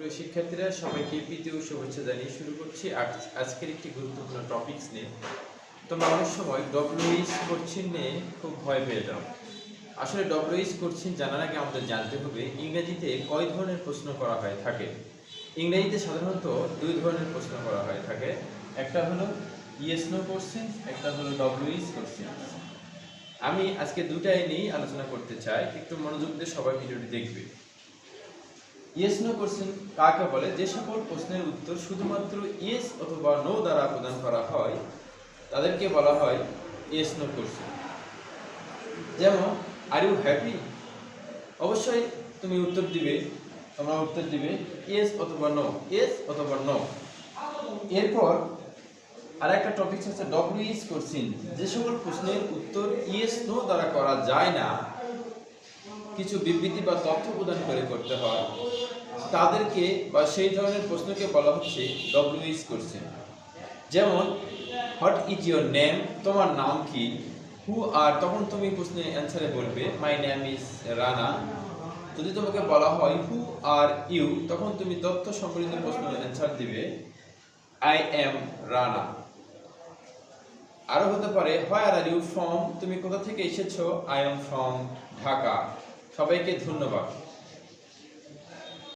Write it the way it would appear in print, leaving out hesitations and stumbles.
প্রিয় শিক্ষার্থীরা, সবাইকে প্রীতি ও শুভেচ্ছা জানিয়ে শুরু করছি আজকের একটি গুরুত্বপূর্ণ টপিকস নিয়ে। তোমরা অনেক সময় ডব্লিউএইচ কোশ্চেন নিয়ে খুব ভয় পেয়ে যাও। আসলে ডব্লিউএইচ কোশ্চেন জানার আগে আমাদের জানতে হবে ইংরেজিতে কয় ধরনের প্রশ্ন করা হয়ে থাকে। ইংরেজিতে সাধারণত দুই ধরনের প্রশ্ন করা হয়ে থাকে, একটা হলো ইয়েস নো কোশ্চেন, একটা হলো ডব্লিউএইচ কোশ্চেন। আমি আজকে দুটাই নিয়েই আলোচনা করতে চাই, একটু মনোযোগ দিয়ে সবাই ভিডিওটি দেখবে। ইয়েস নো কোশ্চেন কাকে বলে? যে সকল প্রশ্নের উত্তর শুধুমাত্র ইয়েস অথবা নো দ্বারা প্রদান করা হয় তাদেরকে বলা হয় ইয়েস নো কোশ্চেন। যেমন, আর ইউ হ্যাপি? অবশ্যই তুমি উত্তর দিবে, তোমরা উত্তর দিবে ইয়েস অথবা নো, ইয়েস অথবা নো। এরপর আর একটা টপিক হচ্ছে ডব্লিউএইচ কোশ্চেন। যে সকল প্রশ্নের উত্তর ইয়েস নো দ্বারা করা যায় না, কিছু বিবৃতি বা তথ্য প্রদান করে করতে হয়, তাদেরকে বা সেই ধরনের প্রশ্নকে বলা হচ্ছে ডব্লিউএইচ কোশ্চেন। যেমন, হোয়াট ইজ ইয়োর নেম? তোমার নাম কি? হু আর, তখন তুমি প্রশ্নের অ্যান্সারে বলবে মাই নেম ইজ রানা। যদি তোমাকে বলা হয় হু আর ইউ, তখন তুমি তথ্য সম্বলিত প্রশ্নের অ্যান্সার দিবে আই এম রানা। আরো হতে পারে হোয়ার আর ইউ ফ্রম? তুমি কোথা থেকে এসেছো? I am from Dhaka. সবাইকে ধন্যবাদ।